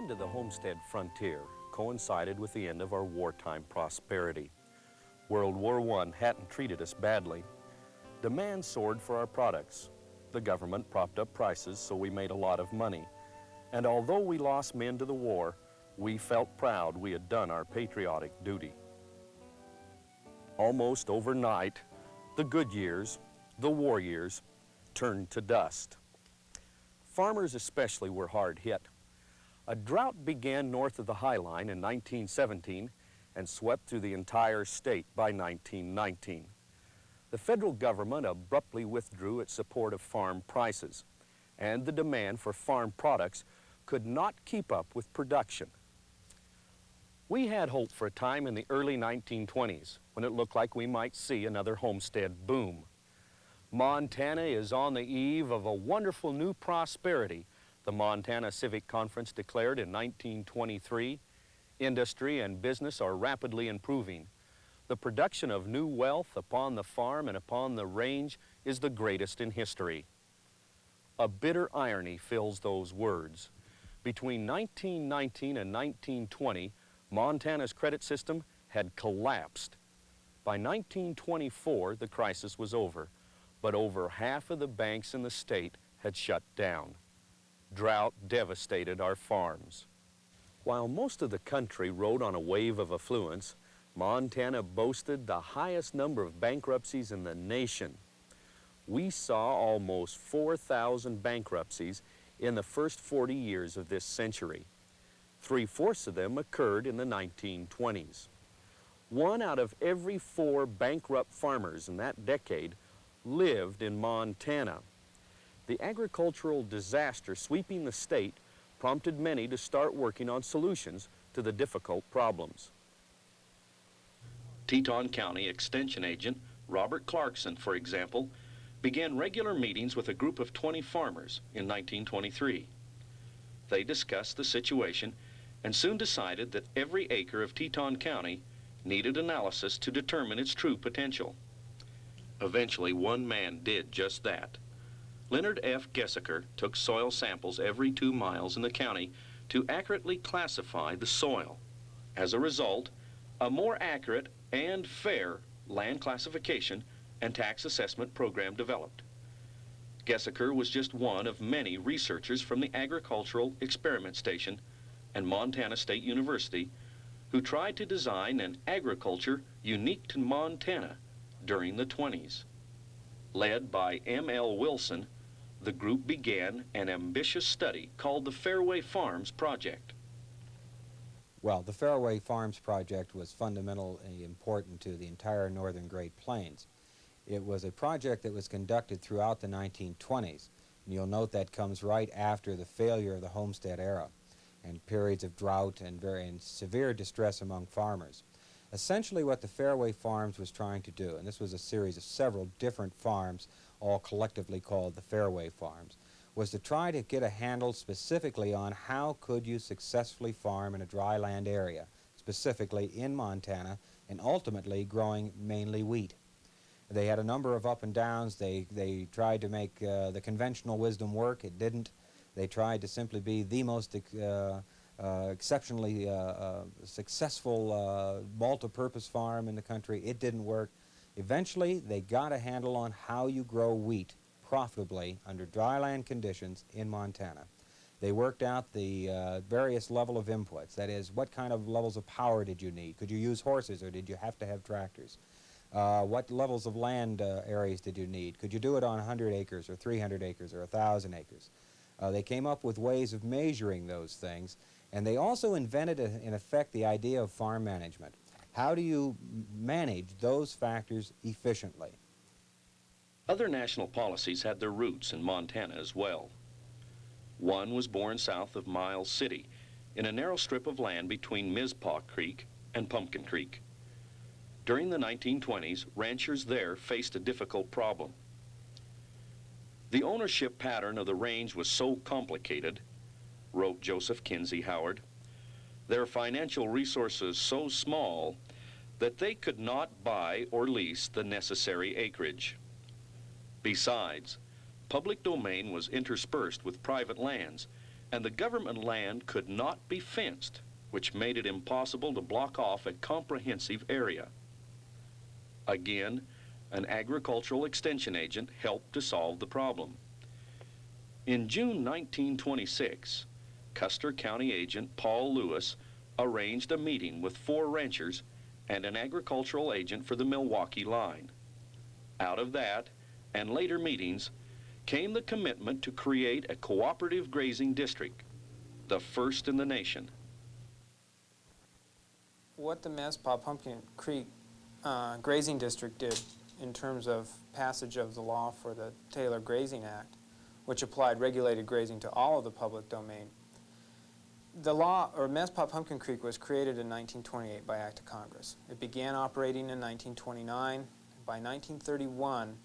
end of the homestead frontier coincided with the end of our wartime prosperity. World War I hadn't treated us badly. Demand soared for our products. The government propped up prices, so we made a lot of money. And although we lost men to the war, we felt proud we had done our patriotic duty. Almost overnight, the good years, the war years, turned to dust. Farmers especially were hard hit. A drought began north of the High Line in 1917 and swept through the entire state by 1919. The federal government abruptly withdrew its support of farm prices, and the demand for farm products could not keep up with production. We had hope for a time in the early 1920s when it looked like we might see another homestead boom. Montana is on the eve of a wonderful new prosperity, the Montana Civic Conference declared in 1923. Industry and business are rapidly improving. The production of new wealth upon the farm and upon the range is the greatest in history. A bitter irony fills those words. Between 1919 and 1920, Montana's credit system had collapsed. By 1924, the crisis was over, but over half of the banks in the state had shut down. Drought devastated our farms. While most of the country rode on a wave of affluence, Montana boasted the highest number of bankruptcies in the nation. We saw almost 4,000 bankruptcies in the first 40 years of this century. 3/4 of them occurred in the 1920s. 1 out of every 4 bankrupt farmers in that decade lived in Montana. The agricultural disaster sweeping the state prompted many to start working on solutions to the difficult problems. Teton County Extension Agent Robert Clarkson, for example, began regular meetings with a group of 20 farmers in 1923. They discussed the situation and soon decided that every acre of Teton County needed analysis to determine its true potential. Eventually, one man did just that. Leonard F. Gessiker took soil samples every 2 miles in the county to accurately classify the soil. As a result, a more accurate and fair land classification and tax assessment program developed. Gessiker was just one of many researchers from the Agricultural Experiment Station and Montana State University who tried to design an agriculture unique to Montana during the 20s. Led by M.L. Wilson, the group began an ambitious study called the Fairway Farms Project. Well, the Fairway Farms Project was fundamentally important to the entire northern Great Plains. It was a project that was conducted throughout the 1920s, and you'll note that comes right after the failure of the Homestead era and periods of drought and severe distress among farmers. Essentially what the Fairway Farms was trying to do, and this was a series of several different farms, all collectively called the Fairway Farms, was to try to get a handle specifically on how could you successfully farm in a dry land area, specifically in Montana, and ultimately growing mainly wheat. They had a number of up and downs. They tried to make the conventional wisdom work. It didn't. They tried to simply be the most exceptionally successful multi-purpose farm in the country. It didn't work. Eventually, they got a handle on how you grow wheat profitably under dryland conditions in Montana. They worked out the various level of inputs. That is, what kind of levels of power did you need? Could you use horses or did you have to have tractors? What levels of land areas did you need? Could you do it on 100 acres or 300 acres or 1,000 acres? They came up with ways of measuring those things, and they also invented, in effect, the idea of farm management. How do you manage those factors efficiently? Other national policies had their roots in Montana as well. One was born south of Miles City, in a narrow strip of land between Mizpah Creek and Pumpkin Creek. During the 1920s, ranchers there faced a difficult problem. The ownership pattern of the range was so complicated, wrote Joseph Kinsey Howard, their financial resources so small that they could not buy or lease the necessary acreage. Besides, public domain was interspersed with private lands, and the government land could not be fenced, which made it impossible to block off a comprehensive area. Again, an agricultural extension agent helped to solve the problem. In June 1926, Custer County agent Paul Lewis arranged a meeting with 4 ranchers and an agricultural agent for the Milwaukee line. Out of that, and later meetings, came the commitment to create a cooperative grazing district, the first in the nation. What the Mazeppa Pumpkin Creek Grazing District did in terms of passage of the law for the Taylor Grazing Act, which applied regulated grazing to all of the public domain. The law, or Mazeppa Pumpkin Creek, was created in 1928 by Act of Congress. It began operating in 1929. By 1931,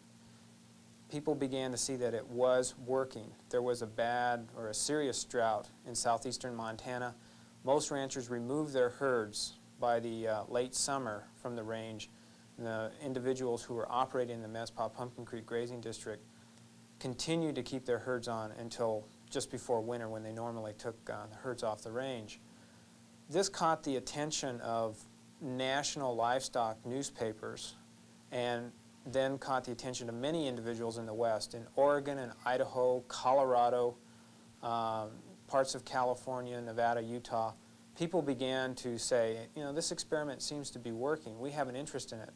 people began to see that it was working. There was a bad or a serious drought in southeastern Montana. Most ranchers removed their herds by the late summer from the range. The individuals who were operating the Mazeppa Pumpkin Creek Grazing District continued to keep their herds on until just before winter, when they normally took the herds off the range. This caught the attention of national livestock newspapers, and then caught the attention of many individuals in the West, in Oregon and Idaho, Colorado, parts of California, Nevada, Utah. People began to say, you know, this experiment seems to be working. We have an interest in it.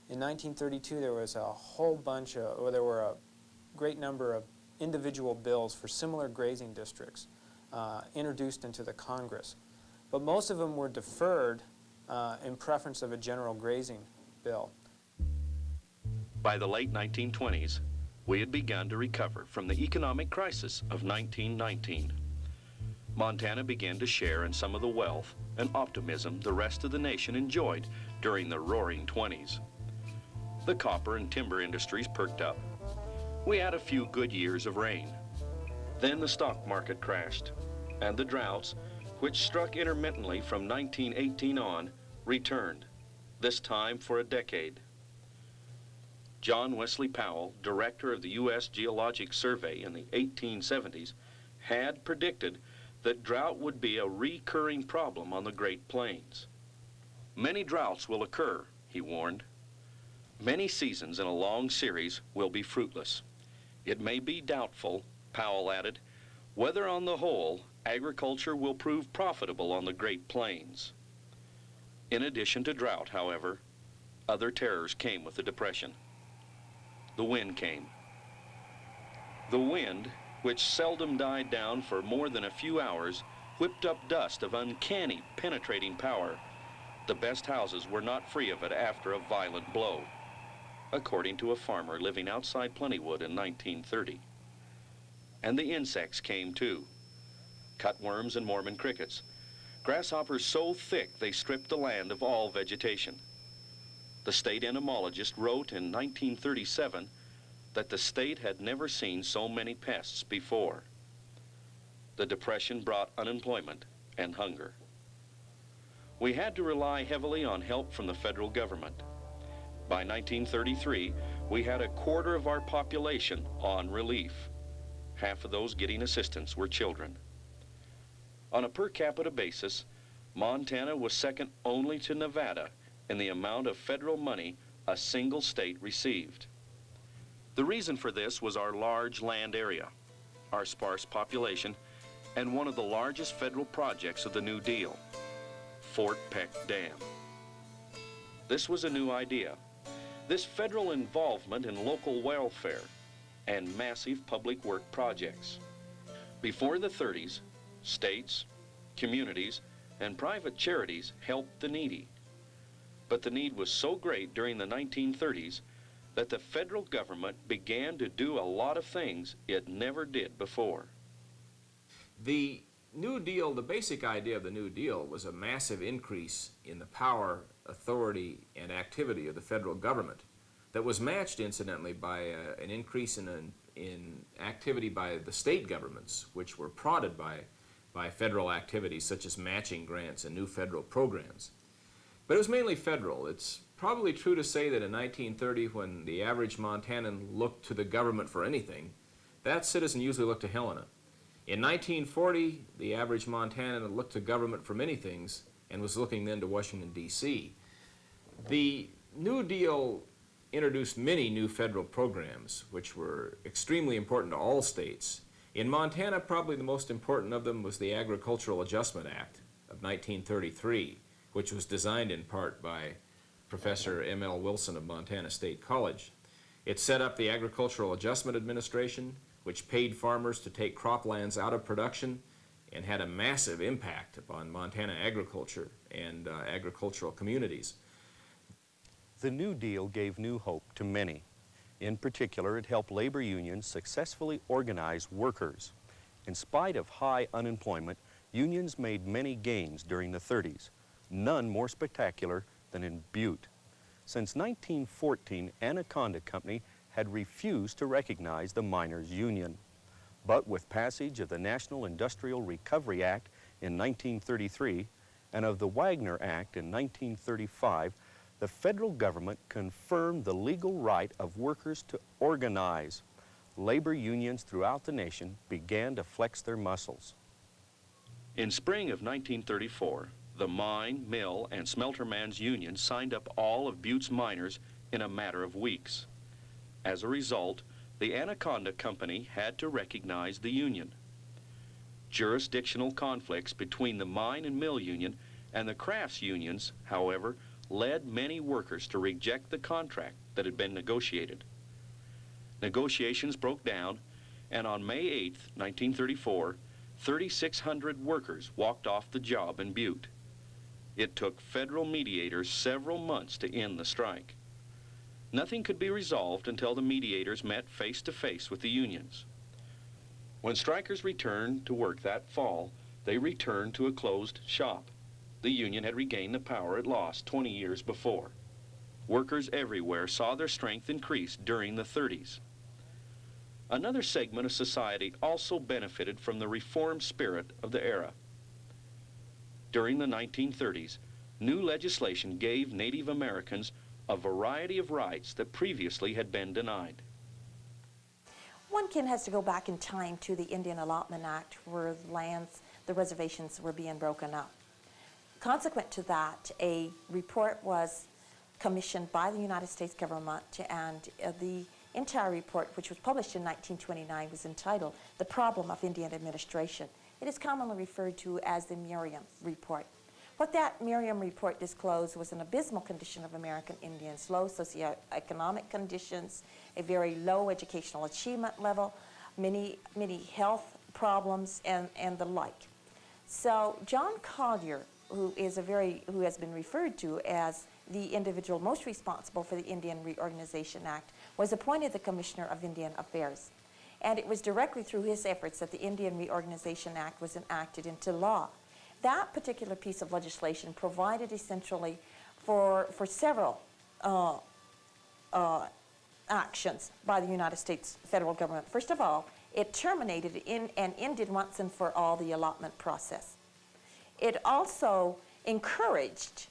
In 1932, there was a whole bunch of, or there were a great number of individual bills for similar grazing districts introduced into the Congress. But most of them were deferred in preference of a general grazing bill. By the late 1920s, we had begun to recover from the economic crisis of 1919. Montana began to share in some of the wealth and optimism the rest of the nation enjoyed during the roaring 20s. The copper and timber industries perked up. We had a few good years of rain. Then the stock market crashed, and the droughts, which struck intermittently from 1918 on, returned, this time for a decade. John Wesley Powell, director of the U.S. Geologic Survey in the 1870s, had predicted that drought would be a recurring problem on the Great Plains. Many droughts will occur, he warned. Many seasons in a long series will be fruitless. It may be doubtful, Powell added, whether on the whole agriculture will prove profitable on the Great Plains. In addition to drought, however, other terrors came with the Depression. The wind came. The wind, which seldom died down for more than a few hours, whipped up dust of uncanny, penetrating power. The best houses were not free of it after a violent blow, according to a farmer living outside Plentywood in 1930. And the insects came too. Cutworms and Mormon crickets. Grasshoppers so thick they stripped the land of all vegetation. The state entomologist wrote in 1937 that the state had never seen so many pests before. The Depression brought unemployment and hunger. We had to rely heavily on help from the federal government. By 1933, we had a quarter of our population on relief. Half of those getting assistance were children. On a per capita basis, Montana was second only to Nevada in the amount of federal money a single state received. The reason for this was our large land area, our sparse population, and one of the largest federal projects of the New Deal, Fort Peck Dam. This was a new idea. This federal involvement in local welfare and massive public work projects. Before the 30s, states, communities, and private charities helped the needy. But the need was so great during the 1930s that the federal government began to do a lot of things it never did before. The New Deal, the basic idea of the New Deal was a massive increase in the power, authority, and activity of the federal government that was matched, incidentally, by an increase in activity by the state governments, which were prodded by federal activities such as matching grants and new federal programs. But it was mainly federal. It's probably true to say that in 1930, when the average Montanan looked to the government for anything, that citizen usually looked to Helena. In 1940, the average Montanan looked to government for many things and was looking then to Washington, D.C. The New Deal introduced many new federal programs which were extremely important to all states. In Montana, probably the most important of them was the Agricultural Adjustment Act of 1933, which was designed in part by Professor M.L. Wilson of Montana State College. It set up the Agricultural Adjustment Administration, which paid farmers to take croplands out of production and had a massive impact upon Montana agriculture and agricultural communities. The New Deal gave new hope to many. In particular, it helped labor unions successfully organize workers. In spite of high unemployment, unions made many gains during the 30s, none more spectacular than in Butte. Since 1914, Anaconda Company had refused to recognize the miners' union. But with passage of the National Industrial Recovery Act in 1933 and of the Wagner Act in 1935, the federal government confirmed the legal right of workers to organize. Labor unions throughout the nation began to flex their muscles. In spring of 1934, the mine, mill, and smelterman's union signed up all of Butte's miners in a matter of weeks. As a result, the Anaconda Company had to recognize the union. Jurisdictional conflicts between the mine and mill union and the crafts unions, however, led many workers to reject the contract that had been negotiated. Negotiations broke down, and on May 8, 1934, 3,600 workers walked off the job in Butte. It took federal mediators several months to end the strike. Nothing could be resolved until the mediators met face to face with the unions. When strikers returned to work that fall, they returned to a closed shop. The union had regained the power it lost 20 years before. Workers everywhere saw their strength increase during the 30s. Another segment of society also benefited from the reform spirit of the era. During the 1930s, new legislation gave Native Americans a variety of rights that previously had been denied. One kid has to go back in time to the Indian Allotment Act, where the reservations were being broken up. Consequent to that, a report was commissioned by the United States government, and the entire report, which was published in 1929, was entitled The Problem of Indian Administration. It is commonly referred to as the Merriam Report. What that Merriam Report disclosed was an abysmal condition of American Indians, low socioeconomic conditions, a very low educational achievement level, many health problems, and the like. So John Collier, who has been referred to as the individual most responsible for the Indian Reorganization Act, was appointed the Commissioner of Indian Affairs. And it was directly through his efforts that the Indian Reorganization Act was enacted into law. That particular piece of legislation provided essentially for several actions by the United States federal government. First of all, it terminated and ended once and for all the allotment process. It also encouraged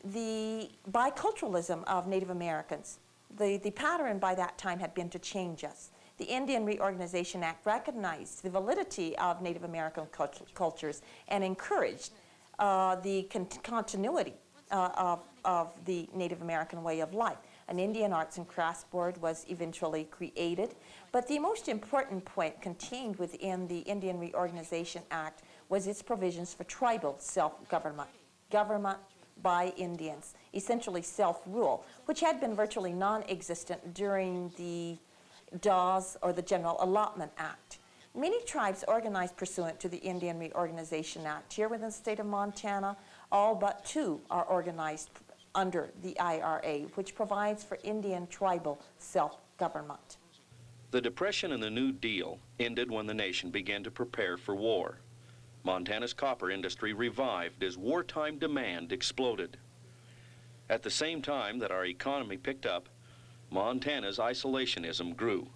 the biculturalism of Native Americans. The pattern by that time had been to change us. The Indian Reorganization Act recognized the validity of Native American cultures and encouraged the continuity of the Native American way of life. An Indian Arts and Crafts Board was eventually created, but the most important point contained within the Indian Reorganization Act was its provisions for tribal self-government, government by Indians, essentially self-rule, which had been virtually non-existent during the Dawes or the General Allotment Act. Many tribes organized pursuant to the Indian Reorganization Act. Here within the state of Montana, all but 2 are organized under the IRA, which provides for Indian tribal self-government. The Depression and the New Deal ended when the nation began to prepare for war. Montana's copper industry revived as wartime demand exploded. At the same time that our economy picked up, Montana's isolationism grew.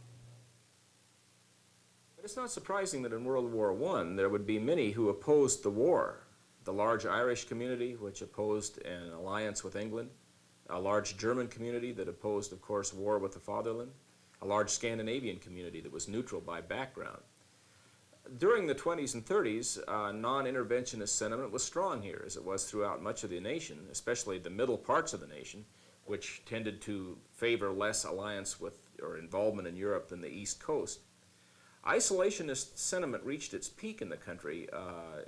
But it's not surprising that in World War I there would be many who opposed the war. The large Irish community, which opposed an alliance with England, a large German community that opposed, of course, war with the fatherland, a large Scandinavian community that was neutral by background. During the 20s and 30s, non-interventionist sentiment was strong here, as it was throughout much of the nation, especially the middle parts of the nation, which tended to favor less alliance with or involvement in Europe than the East Coast. Isolationist sentiment reached its peak in the country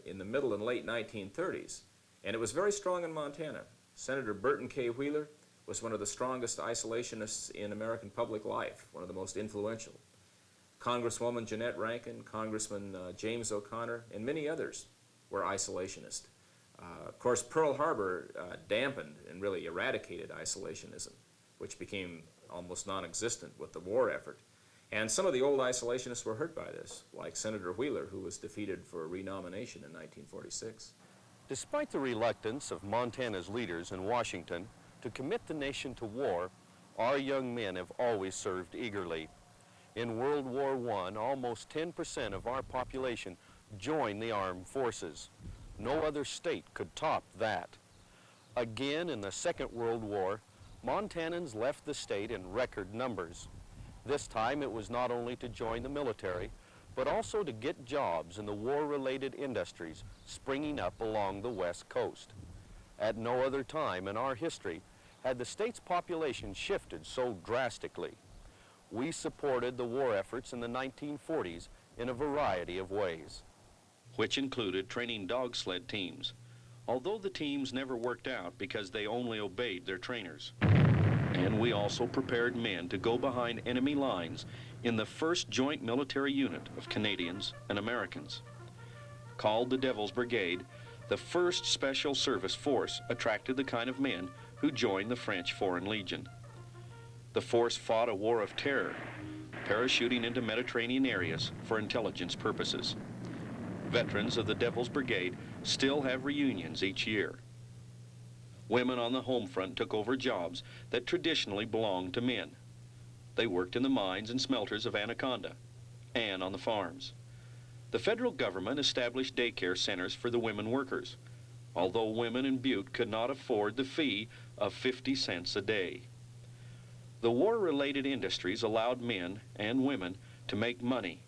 in the middle and late 1930s, and it was very strong in Montana. Senator Burton K. Wheeler was one of the strongest isolationists in American public life, one of the most influential. Congresswoman Jeanette Rankin, Congressman James O'Connor, and many others were isolationist. Of course, Pearl Harbor dampened and really eradicated isolationism, which became almost non-existent with the war effort. And some of the old isolationists were hurt by this, like Senator Wheeler, who was defeated for renomination in 1946. Despite the reluctance of Montana's leaders in Washington to commit the nation to war, our young men have always served eagerly. In World War I, almost 10% of our population joined the armed forces. No other state could top that. Again, in the Second World War, Montanans left the state in record numbers. This time it was not only to join the military, but also to get jobs in the war-related industries springing up along the West Coast. At no other time in our history had the state's population shifted so drastically. We supported the war efforts in the 1940s in a variety of ways, which included training dog sled teams, although the teams never worked out because they only obeyed their trainers. And we also prepared men to go behind enemy lines in the 1st Joint Military Unit of Canadians and Americans. Called the Devil's Brigade, the 1st Special Service Force attracted the kind of men who joined the French Foreign Legion. The force fought a war of terror, parachuting into Mediterranean areas for intelligence purposes. Veterans of the Devil's Brigade still have reunions each year. Women on the home front took over jobs that traditionally belonged to men. They worked in the mines and smelters of Anaconda and on the farms. The federal government established daycare centers for the women workers, although women in Butte could not afford the fee of 50 cents a day. The war-related industries allowed men and women to make money,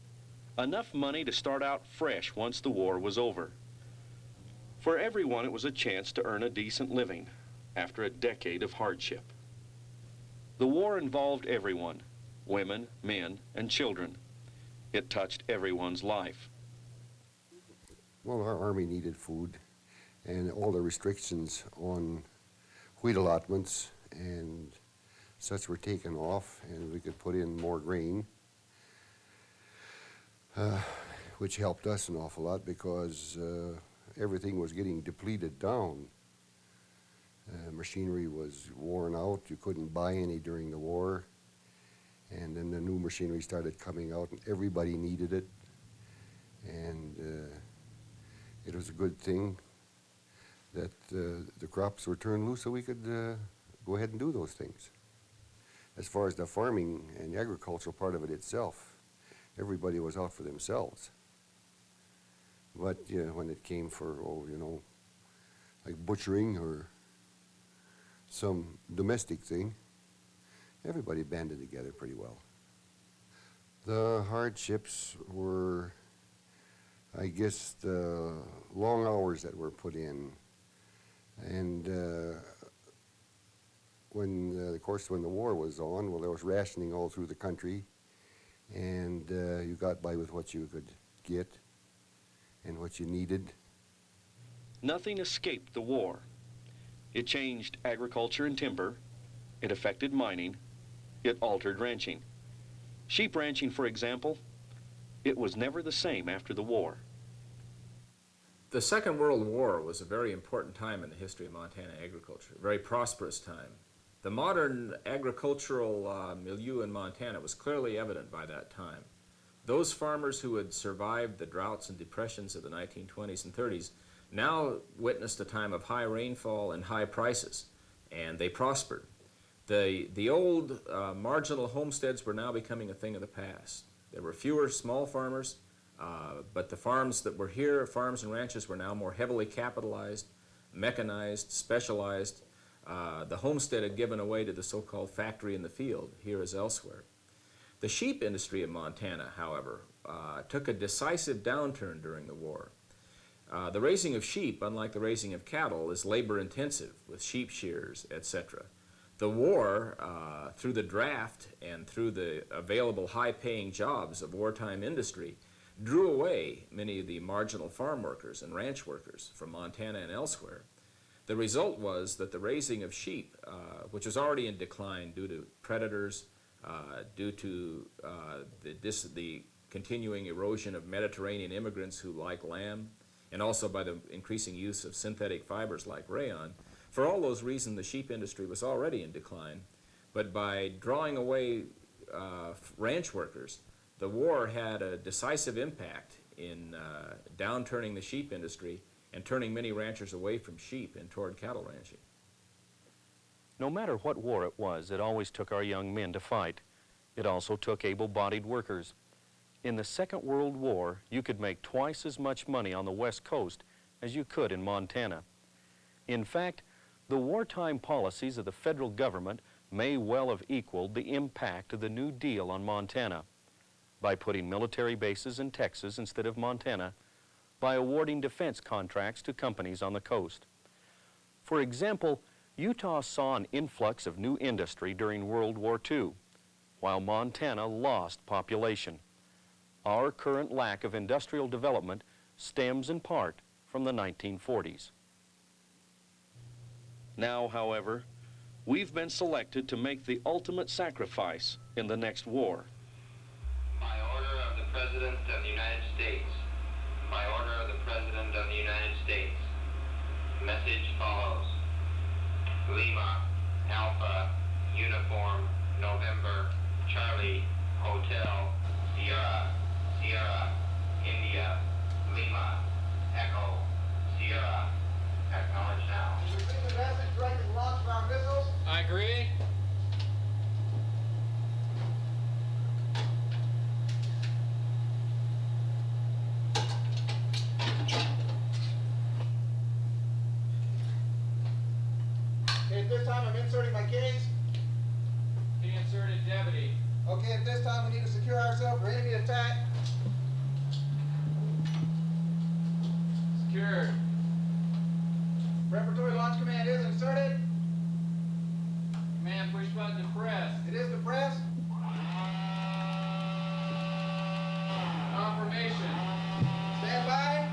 enough money to start out fresh once the war was over. For everyone, it was a chance to earn a decent living after a decade of hardship. The war involved everyone, women, men, and children. It touched everyone's life. Well, our Army needed food, and all the restrictions on wheat allotments and such were taken off, and we could put in more grain, which helped us an awful lot because everything was getting depleted down. Machinery was worn out. You couldn't buy any during the war. And then the new machinery started coming out, and everybody needed it. And it was a good thing that the crops were turned loose so we could go ahead and do those things. As far as the farming and the agricultural part of it itself, everybody was out for themselves. But when it came for, like butchering or some domestic thing, everybody banded together pretty well. The hardships were, I guess, the long hours that were put in. And of course, when the war was on, well, there was rationing all through the country, and you got by with what you could get and what you needed. Nothing escaped the war. It changed agriculture and timber. It affected mining. It altered ranching. Sheep ranching, for example, it was never the same after the war. The Second World War was a very important time in the history of Montana agriculture, a very prosperous time. The modern agricultural milieu in Montana was clearly evident by that time. Those farmers who had survived the droughts and depressions of the 1920s and 30s now witnessed a time of high rainfall and high prices, and they prospered. The old marginal homesteads were now becoming a thing of the past. There were fewer small farmers, but the farms that were here, farms and ranches, were now more heavily capitalized, mechanized, specialized. The homestead had given away to the so-called factory in the field, here as elsewhere. The sheep industry of Montana, however, took a decisive downturn during the war. The raising of sheep, unlike the raising of cattle, is labor-intensive with sheep shears, etc. The war, through the draft and through the available high-paying jobs of wartime industry, drew away many of the marginal farm workers and ranch workers from Montana and elsewhere. The result was that the raising of sheep, which was already in decline due to predators, due to the continuing erosion of Mediterranean immigrants who like lamb, and also by the increasing use of synthetic fibers like rayon. For all those reasons, the sheep industry was already in decline, but by drawing away ranch workers, the war had a decisive impact in downturning the sheep industry and turning many ranchers away from sheep and toward cattle ranching. No matter what war it was, it always took our young men to fight. It also took able-bodied workers. In the Second World War, you could make twice as much money on the West Coast as you could in Montana. In fact, the wartime policies of the federal government may well have equaled the impact of the New Deal on Montana by putting military bases in Texas instead of Montana, by awarding defense contracts to companies on the coast. For example, Utah saw an influx of new industry during World War II, while Montana lost population. Our current lack of industrial development stems in part from the 1940s. Now, however, we've been selected to make the ultimate sacrifice in the next war. By order of the President of the United States. By order of the President of the United States. Message follows. Lima, Alpha, Uniform, November, Charlie, Hotel, Sierra, Sierra, India, Lima, Echo, Sierra. Acknowledge now. You receive the message directing the launch of our missiles. I agree. Okay, at this time I'm inserting my keys. He inserted deputy. Okay, at this time we need to secure ourselves for enemy attack. Secured. Preparatory launch command is inserted. Command push button to press. It is to press. Confirmation. Stand by.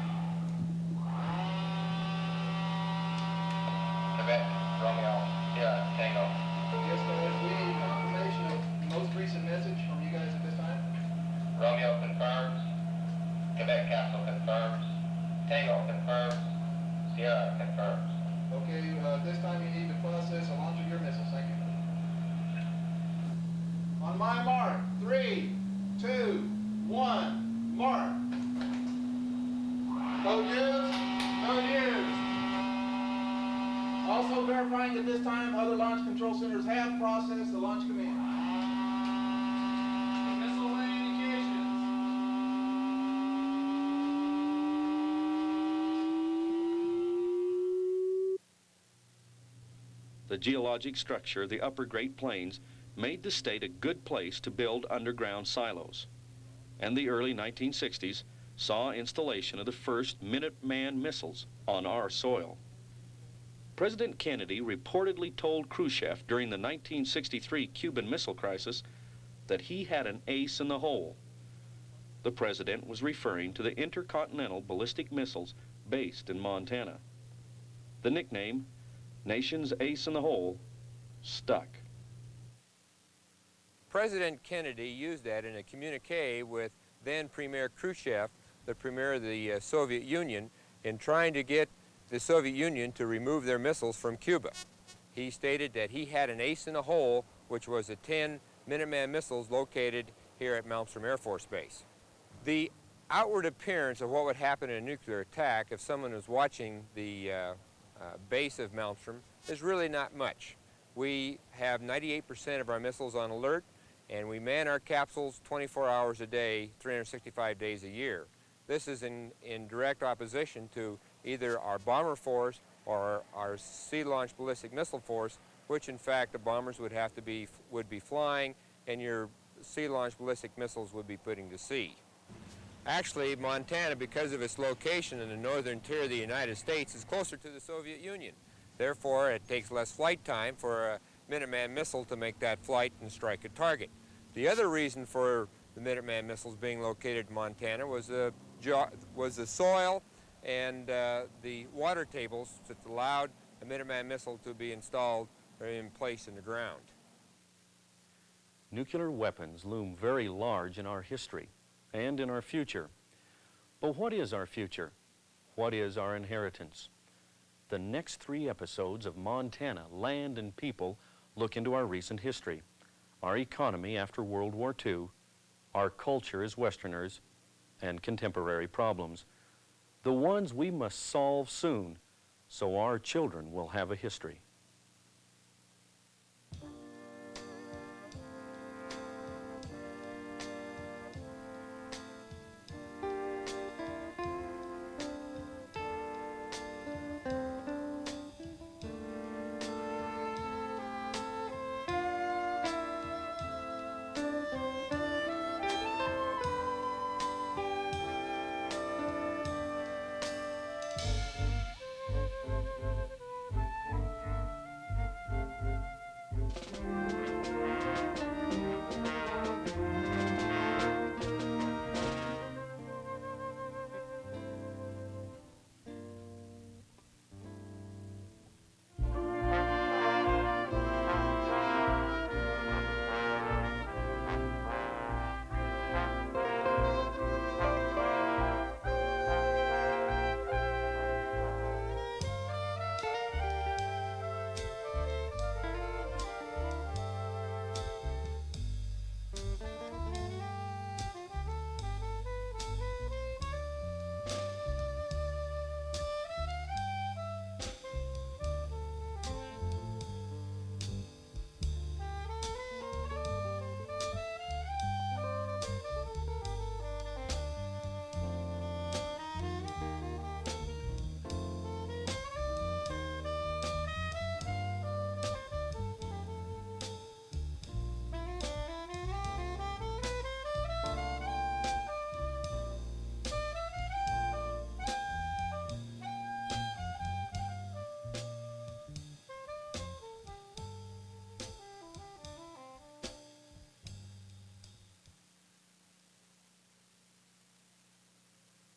Quebec, Romeo, Sierra, Tango. Yes, sir. We need confirmation of most recent message from you guys at this time. Romeo confirms. Quebec Castle confirms. Tango confirms. Sierra confirms. Okay, this time you need to process the launch of your missiles. Thank you. On my mark, 3, 2, 1, mark. Code used. Code used. Also verifying that this time other launch control centers have processed the launch command. Missile lane indications. The geologic structure of the upper Great Plains made the state a good place to build underground silos. And the early 1960s saw installation of the first Minuteman missiles on our soil. President Kennedy reportedly told Khrushchev during the 1963 Cuban Missile Crisis that he had an ace in the hole. The president was referring to the intercontinental ballistic missiles based in Montana. The nickname, Nation's Ace in the Hole, stuck. President Kennedy used that in a communique with then Premier Khrushchev, the premier of the Soviet Union, in trying to get the Soviet Union to remove their missiles from Cuba. He stated that he had an ace in the hole, which was the 10 Minuteman missiles located here at Malmstrom Air Force Base. The outward appearance of what would happen in a nuclear attack if someone was watching the base of Malmstrom is really not much. We have 98% of our missiles on alert, and we man our capsules 24 hours a day, 365 days a year. This is in direct opposition to either our bomber force or our sea-launched ballistic missile force, which in fact the bombers would be flying, and your sea-launched ballistic missiles would be putting to sea. Actually, Montana, because of its location in the northern tier of the United States, is closer to the Soviet Union. Therefore, it takes less flight time for a Minuteman missile to make that flight and strike a target. The other reason for the Minuteman missiles being located in Montana was the soil and the water tables that allowed a Minuteman missile to be installed or in place in the ground. Nuclear weapons loom very large in our history and in our future. But what is our future? What is our inheritance? The next 3 episodes of Montana, Land and People look into our recent history, our economy after World War II, our culture as Westerners, and contemporary problems, the ones we must solve soon so our children will have a history.